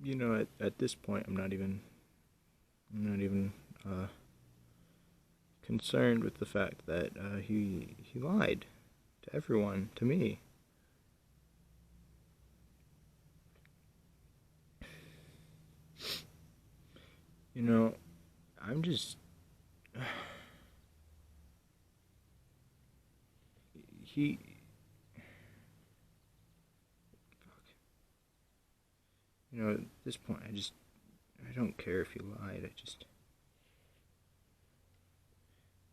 you know, at this point, I'm not even concerned with the fact that he lied to everyone, to me. You know, I'm just he. You know, at this point, I don't care if he lied. I just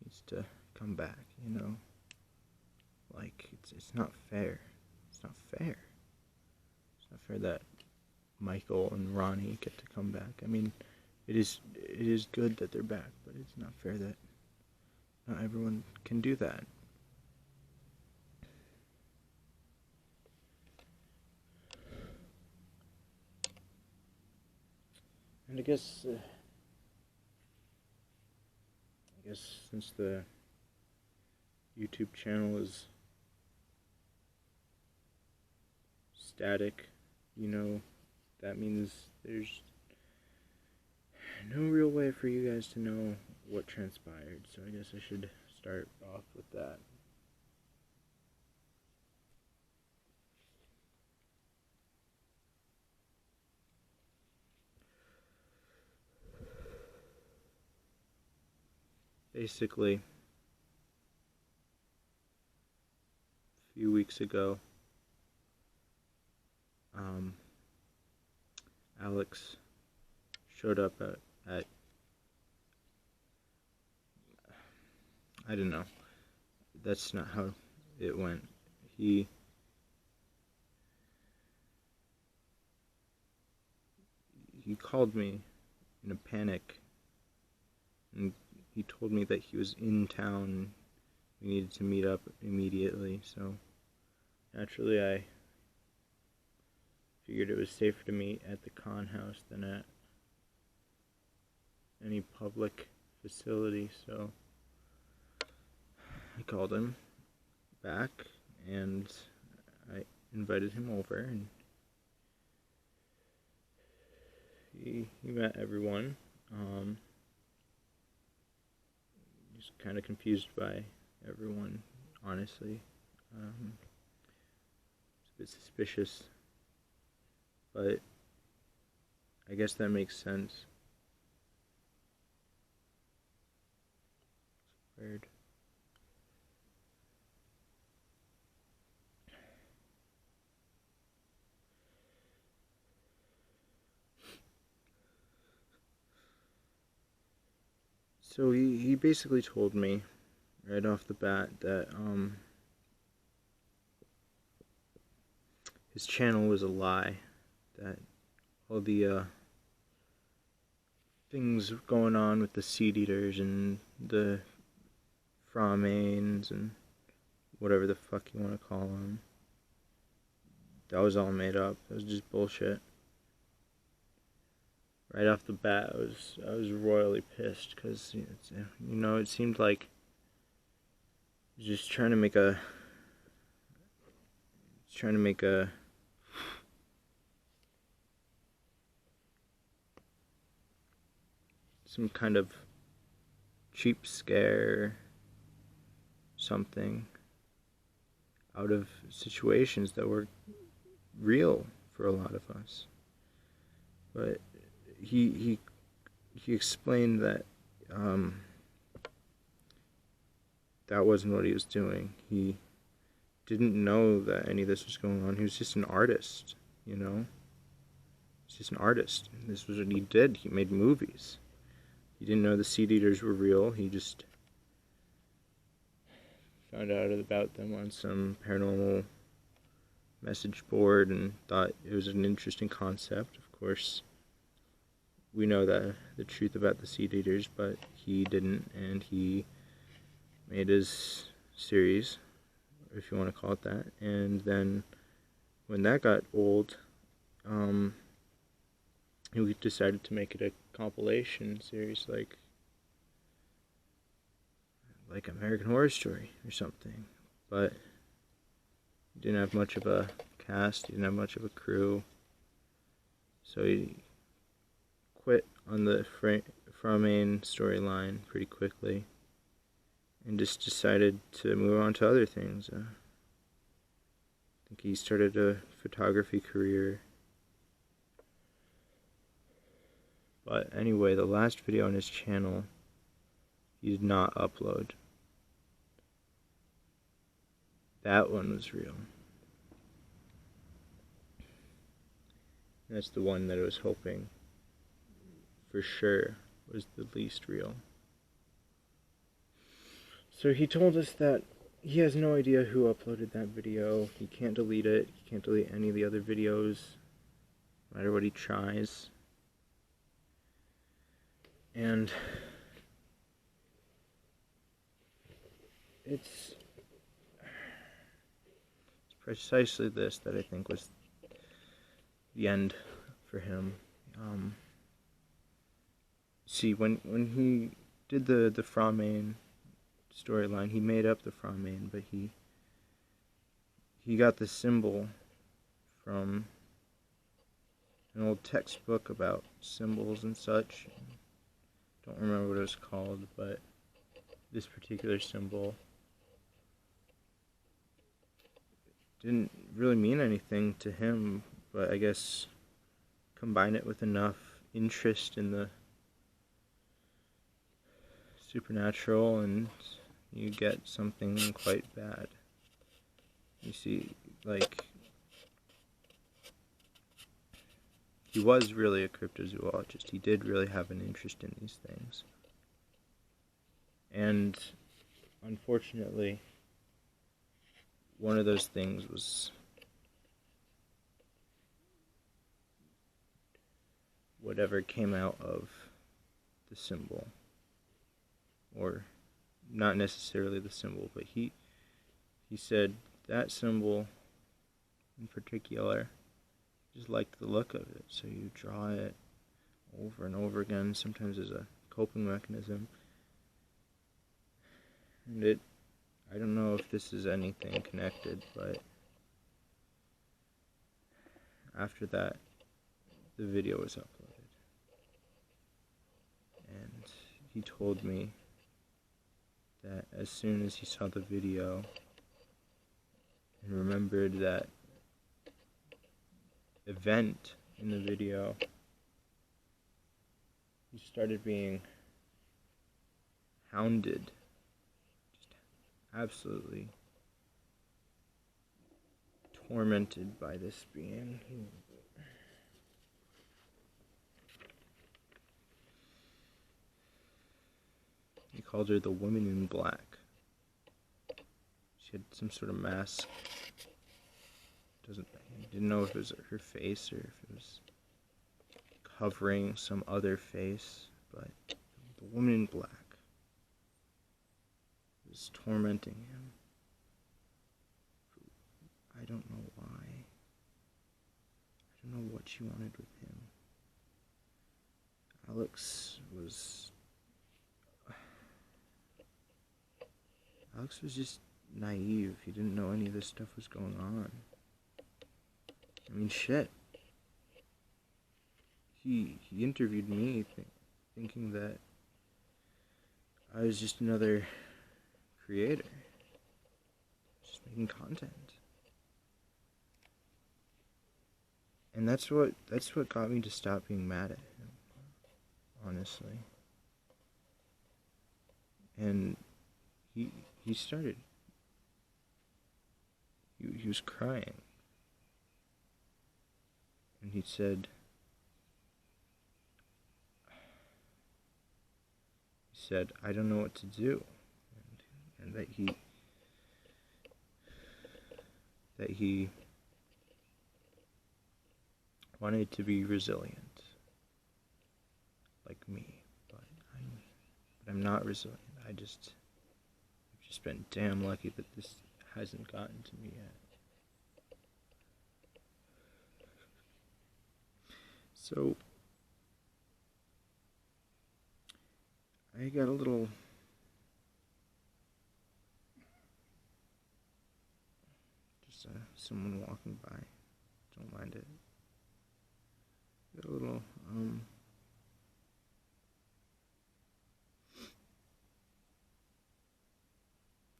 needs to come back. You know, like it's not fair. It's not fair. It's not fair that Michael and Ronnie get to come back. I mean, it is good that they're back, but it's not fair that not everyone can do that. And I guess since the YouTube channel is static, you know, that means there's no real way for you guys to know what transpired. So I guess I should start off with that. Basically, a few weeks ago, Alex showed up at I don't know. That's not how it went. He called me in a panic, and he told me that he was in town. We needed to meet up immediately. So naturally, I figured it was safer to meet at the con house than at any public facility. So I called him back and I invited him over, and he met everyone. Just kind of confused by everyone, honestly. It's a bit suspicious, but I guess that makes sense. It's weird. So he basically told me right off the bat that his channel was a lie, that all the things going on with the seed eaters and the Framanes and whatever the fuck you want to call them, that was all made up. It was just bullshit. Right off the bat, I was royally pissed because it seemed like he was just trying to make a some kind of cheap scare, something out of situations that were real for a lot of us. But he explained that that wasn't what he was doing. He didn't know that any of this was going on. He was just an artist, you know? He's just an artist. This was what he did. He made movies. He didn't know the seed eaters were real. He just found out about them on some paranormal message board and thought it was an interesting concept. Of course, we know the truth about the seed eaters, but he didn't, and he made his series, if you want to call it that. And then when that got old, he decided to make it a compilation series, like American Horror Story or something. But he didn't have much of a cast. He didn't have much of a crew. So he quit on the Framain storyline pretty quickly and just decided to move on to other things. I think he started a photography career. But anyway, the last video on his channel, he did not upload. That one was real. That's the one that I was hoping for sure was the least real. So he told us that he has no idea who uploaded that video. He can't delete it. He can't delete any of the other videos, no matter what he tries. And it's precisely this that I think was the end for him. See, when he did the Framain storyline, he made up the Framain, but he got the symbol from an old textbook about symbols and such. Don't remember what it was called, but this particular symbol didn't really mean anything to him, but I guess combine it with enough interest in the supernatural and you get something quite bad. You see, like, he was really a cryptozoologist. He did really have an interest in these things. And unfortunately, one of those things was whatever came out of the symbol. Or not necessarily the symbol, but he said that symbol in particular, just liked the look of it, so you draw it over and over again, sometimes as a coping mechanism. And I don't know if this is anything connected, but after that, the video was uploaded. And he told me that as soon as he saw the video and remembered that event in the video, he started being hounded, just absolutely tormented by this being. He called her the woman in black. She had some sort of mask. He didn't know if it was her face or if it was covering some other face, but the woman in black was tormenting him. I don't know why. I don't know what she wanted with him. Alex was just naive. He didn't know any of this stuff was going on. I mean, shit. He interviewed me thinking that I was just another creator, just making content. And that's what got me to stop being mad at him, honestly. And he started. He was crying. And he said, I don't know what to do. And that he wanted to be resilient, like me, but I'm not resilient. I've just been damn lucky that this hasn't gotten to me yet. So I got a little someone walking by. Don't mind it. a little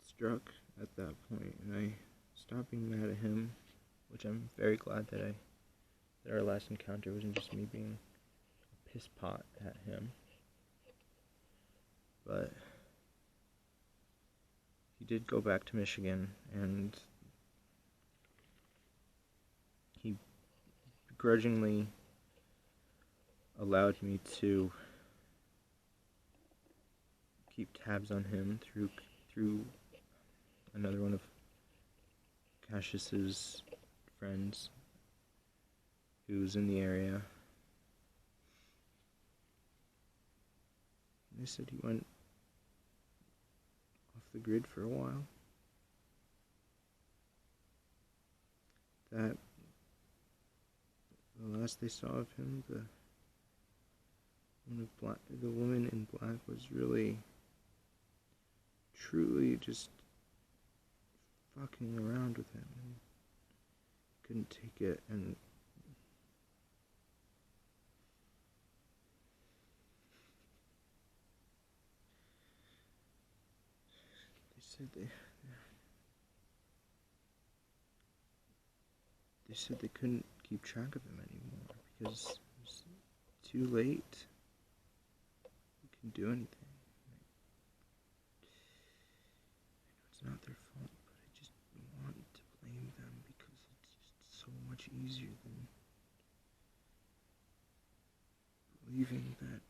struck at that point, and I stopped being mad at him, which I'm very glad that our last encounter wasn't just me being a piss pot at him, but he did go back to Michigan, and he begrudgingly allowed me to keep tabs on him through another one of Cassius's friends who was in the area. They said he went off the grid for a while. That the last they saw of him, the woman in black was really, truly just fucking around with him. And couldn't take it, and they said they couldn't keep track of him anymore because it was too late. You couldn't do anything. It's not their fault, but I just want to blame them because it's just so much easier than believing that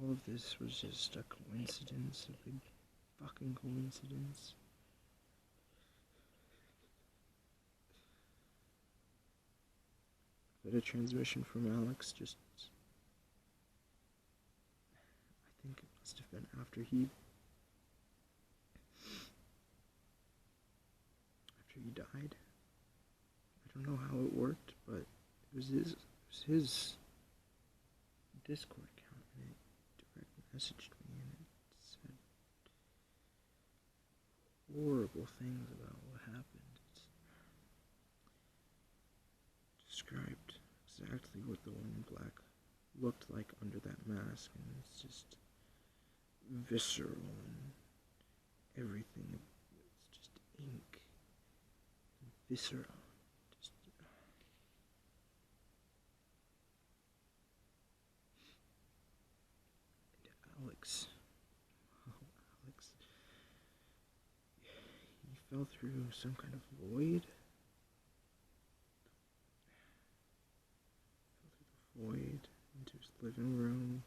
all of this was just a coincidence, a big fucking coincidence. But a transmission from Alex just, I think it must have been after he died. I don't know how it worked, but it was his Discord account, and it direct messaged me, and it said horrible things about what happened. It described exactly what the one in black looked like under that mask, and it's just visceral and everything. It's just ink. Visceral. Just, and Alex, he fell through some kind of void. Into his living room.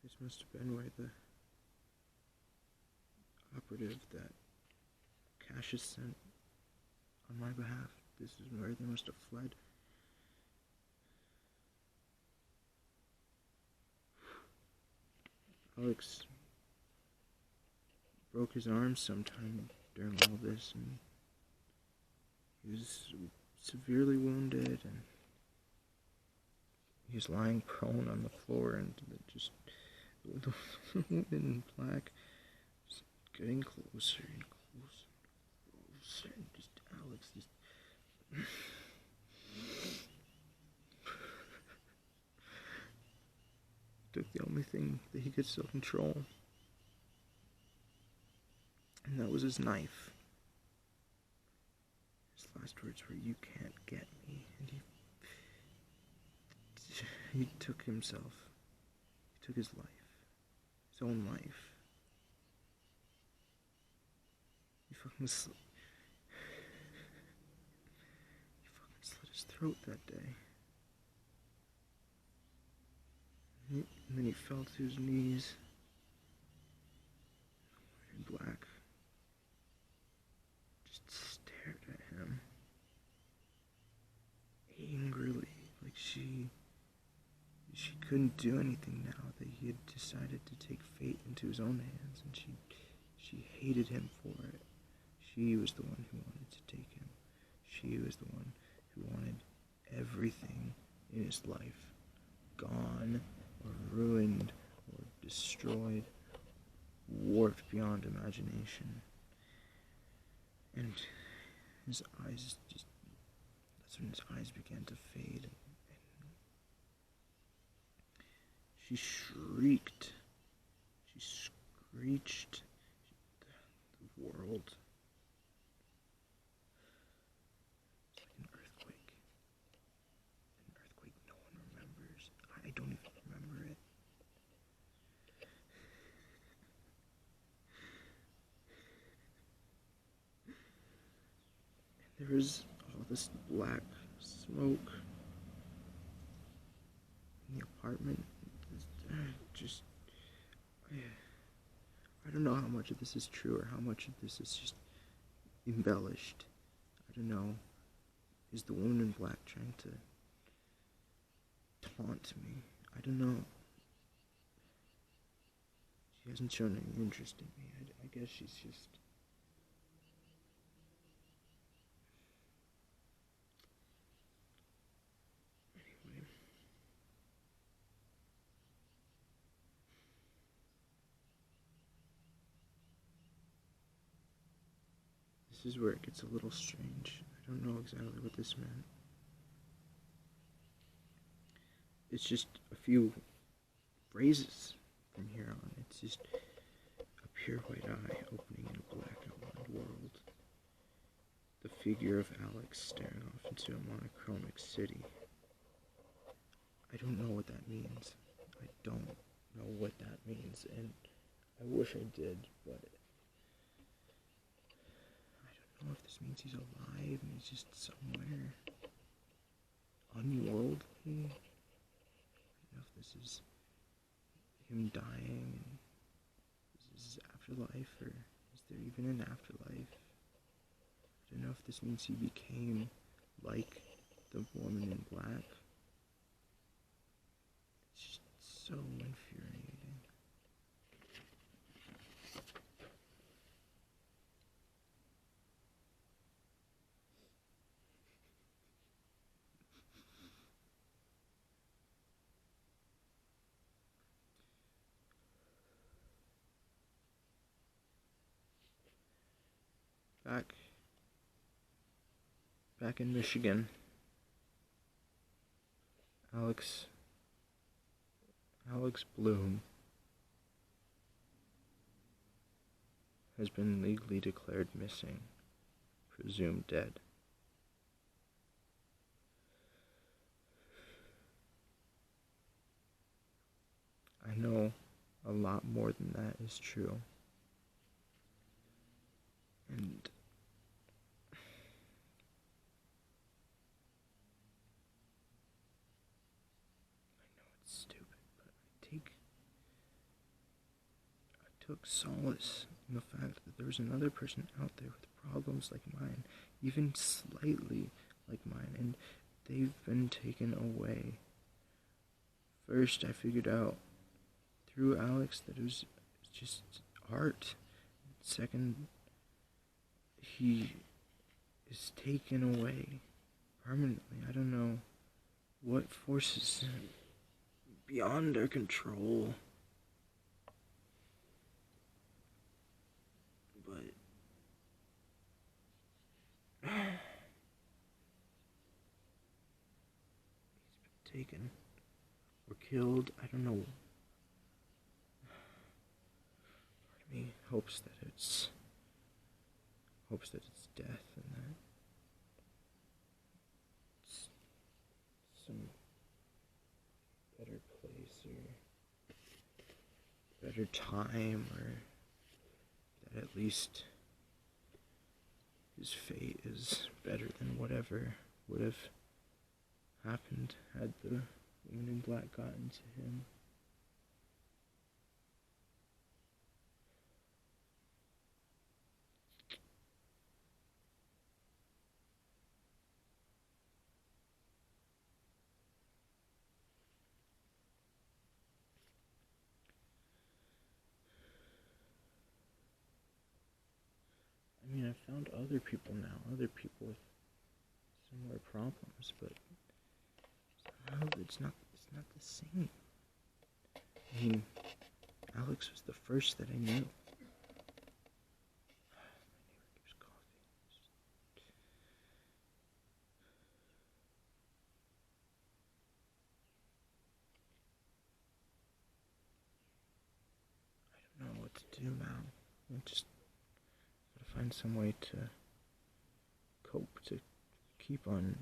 This must have been where the operative that Cassius sent on my behalf, this is where they must have fled. Alex broke his arm sometime during all this, and he was severely wounded, and he was lying prone on the floor, and just the woman in black was getting closer and closer and closer, and just Alex just took the only thing that he could still control, and that was his knife. His last words were, "You can't get me," and he took himself. He took his life. His own life. He fucking slit his throat that day. And then he fell to his knees. In black. Just stared at him. Angrily. Like she couldn't do anything now that he had decided to take fate into his own hands, and she hated him for it. She was the one who wanted to take him. She was the one who wanted everything in his life gone, or ruined, or destroyed, warped beyond imagination. And his eyes just, That's when his eyes began to fade, and she shrieked. She screeched. The world. It's like an earthquake. An earthquake no one remembers. I don't even remember it. And there was all this black smoke in the apartment. Just, I don't know how much of this is true or how much of this is just embellished. I don't know. Is the woman in black trying to taunt me? I don't know. She hasn't shown any interest in me. I guess she's just... Anyway. This is where it gets a little strange. I don't know exactly what this meant. It's just a few phrases from here on. It's just a pure white eye opening in a black outlined world. The figure of Alex staring off into a monochromic city. I don't know what that means. I don't know what that means, and I wish I did, but I don't know if this means he's alive and he's just somewhere unworldly. I don't know if this is him dying and this is afterlife, or is there even an afterlife? I don't know if this means he became like the woman in black. It's just so infuriating. Back in Michigan, Alex Bloom has been legally declared missing, presumed dead. I know a lot more than that is true. And stupid, but I took solace in the fact that there was another person out there with problems like mine, even slightly like mine, and they've been taken away. First, I figured out through Alex that it was just art. Second, he is taken away permanently. I don't know what forces beyond our control, but he's been taken or killed. I don't know. Part of me hopes that it's death and that it's some better place or better time, or that at least his fate is better than whatever would have happened had the woman in black gotten to him. I mean, I found other people now, other people with similar problems, but somehow it's not the same. I mean, Alex was the first that I knew. My neighbor keeps coughing. I just gotta find some way to cope, to keep on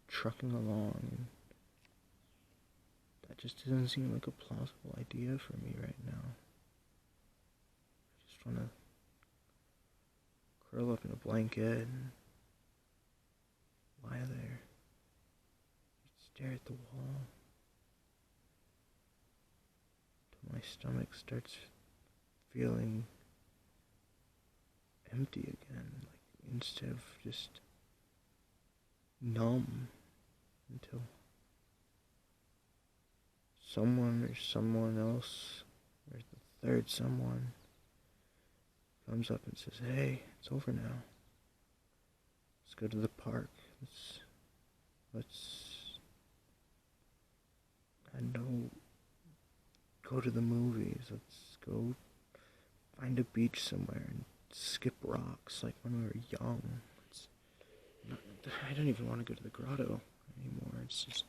trucking along, and that just doesn't seem like a plausible idea for me right now. I just want to curl up in a blanket and lie there, stare at the wall, till my stomach starts feeling empty again, like instead of just numb, until someone or someone else, or the third someone, comes up and says, "Hey, it's over now. Let's go to the park. Let's, I don't know, go to the movies. Let's go find a beach somewhere and skip rocks like when we were young. I don't even want to go to the grotto anymore. It's just,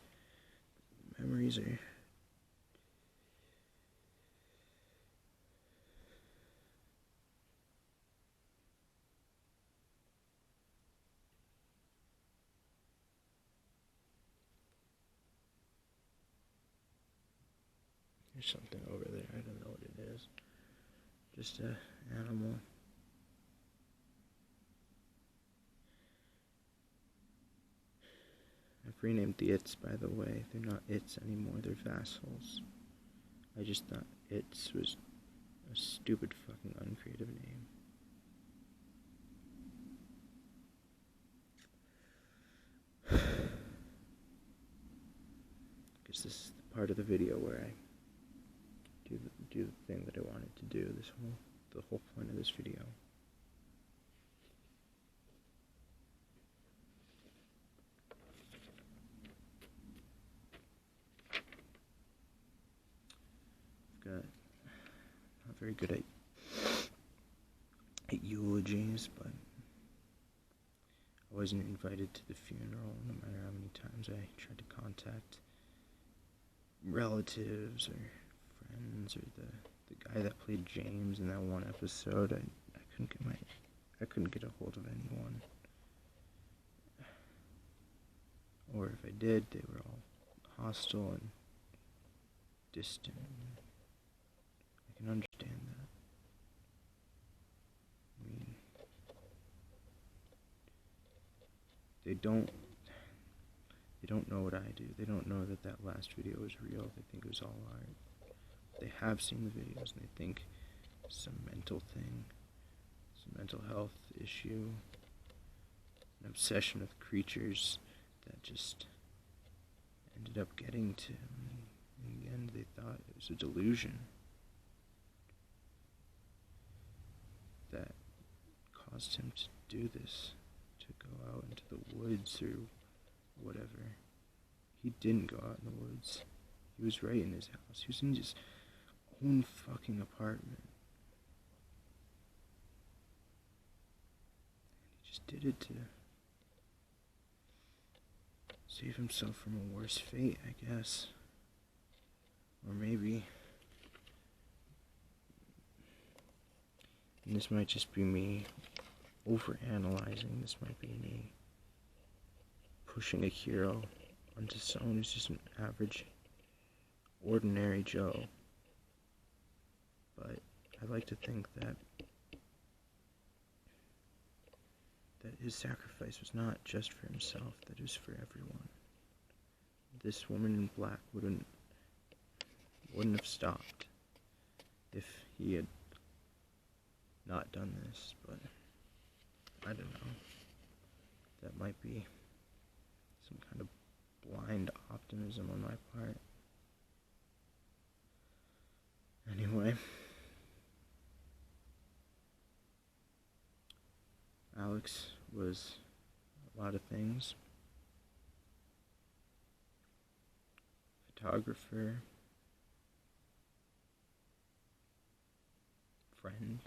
memories are..." There's something over there. I don't know what it is. Just an animal. I've renamed the its, by the way. They're not its anymore. They're vassals. I just thought its was a stupid fucking uncreative name. Guess this is the part of the video where I do the thing that I wanted to do. The whole point of this video. I've got not very good at eulogies, but I wasn't invited to the funeral, no matter how many times I tried to contact relatives or friends, or the guy that played James in that one episode. I couldn't get a hold of anyone. Or if I did, they were all hostile and distant. I can understand that. I mean, they don't know what I do. They don't know that last video was real. They think it was all art. They have seen the videos and they think it's some mental thing, some mental health issue, an obsession with creatures that just ended up getting to him. In the end, they thought it was a delusion that caused him to do this, to go out into the woods or whatever. He didn't go out in the woods. He was right in his house. He was in his own fucking apartment. And he just did it to save himself from a worse fate, I guess. Or maybe, and this might just be me overanalyzing, this might be me pushing a hero onto someone who's just an average, ordinary Joe. But I like to think that his sacrifice was not just for himself, that it was for everyone. This woman in black wouldn't have stopped if he had not done this, but I don't know. That might be some kind of blind optimism on my part. Anyway, Alex was a lot of things. Photographer, friend,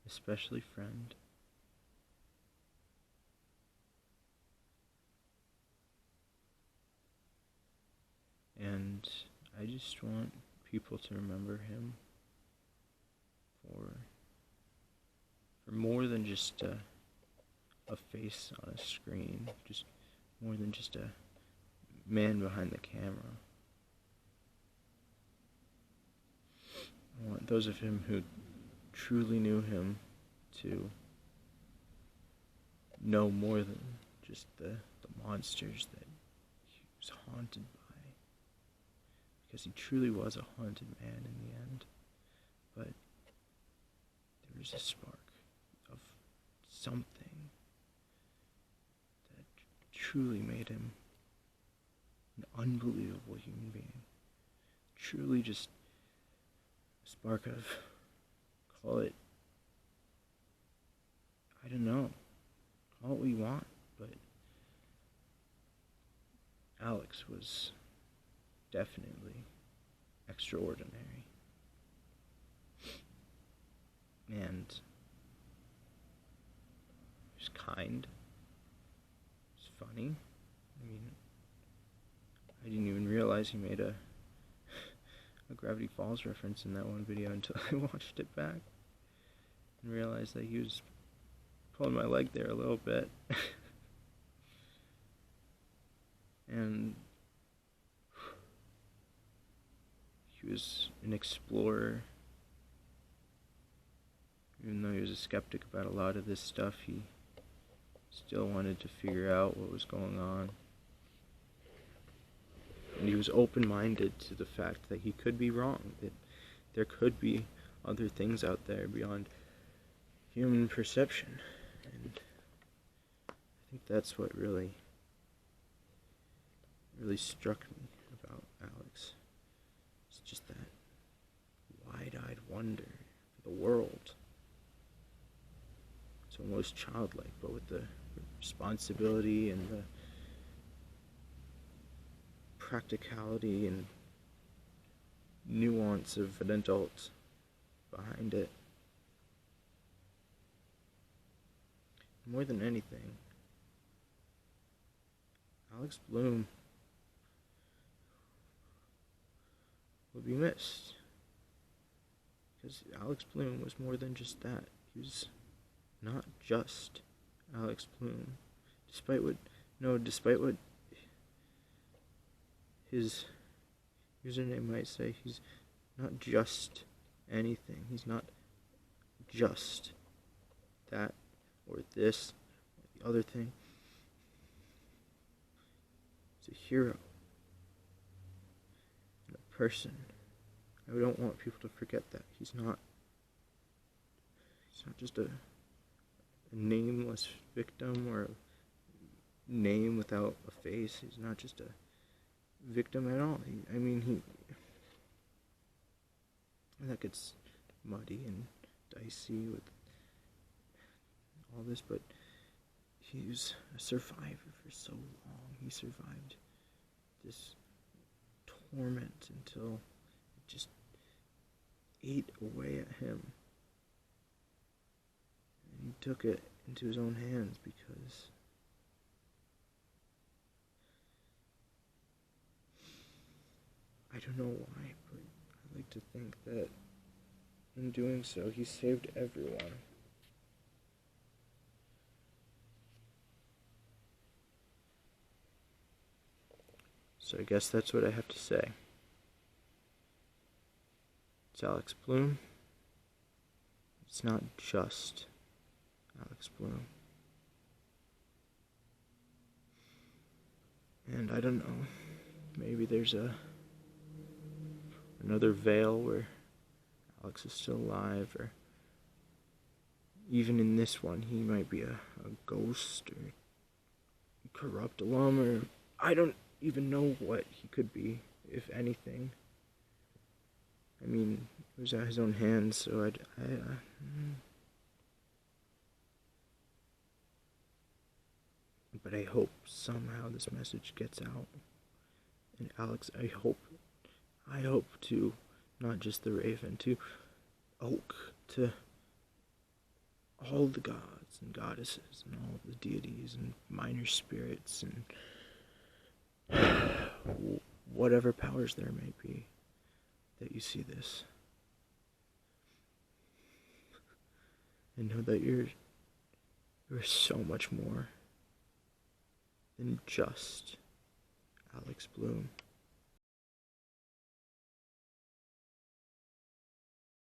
especially friend. And I just want people to remember him for more than just a face on a screen, just more than just a man behind the camera. I want those of him who truly knew him to know more than just the monsters that he was haunted by. Because he truly was a haunted man in the end. But there was a spark of something that truly made him an unbelievable human being. Truly just a spark of, call it, I don't know, call it what you want, but Alex was definitely extraordinary. And he was kind. He was funny. I mean, I didn't even realize he made a Gravity Falls reference in that one video until I watched it back and realized that he was pulling my leg there a little bit. And he was an explorer. Even though he was a skeptic about a lot of this stuff, he still wanted to figure out what was going on. And he was open-minded to the fact that he could be wrong, that there could be other things out there beyond human perception. And I think that's what really struck me about Alex. It's just that wide-eyed wonder for the world. It's almost childlike, but with the responsibility and the practicality and nuance of an adult behind it. More than anything, Alex Bloom will be missed. Because Alex Bloom was more than just that. He was not just Alex Bloom. Despite what his username might say, he's not just anything. He's not just that or this or the other thing. He's a hero and a person. I don't want people to forget that. He's not just a nameless victim or a name without a face. He's not just a victim at all. That gets muddy and dicey with all this, but he was a survivor for so long. He survived this torment until it just ate away at him. And he took it into his own hands because I don't know why, but I like to think that in doing so, he saved everyone. So I guess that's what I have to say. It's Alex Bloom. It's not just Alex Bloom. And I don't know, maybe there's another veil where Alex is still alive, or even in this one he might be a ghost or corrupt alum, or I don't even know what he could be, if anything. I mean, it was out his own hands, so but I hope somehow this message gets out. And Alex, I hope to, not just the Raven, to Oak, to all the gods and goddesses and all the deities and minor spirits and whatever powers there may be, that you see this. And know that you're so much more than just Alex Bloom.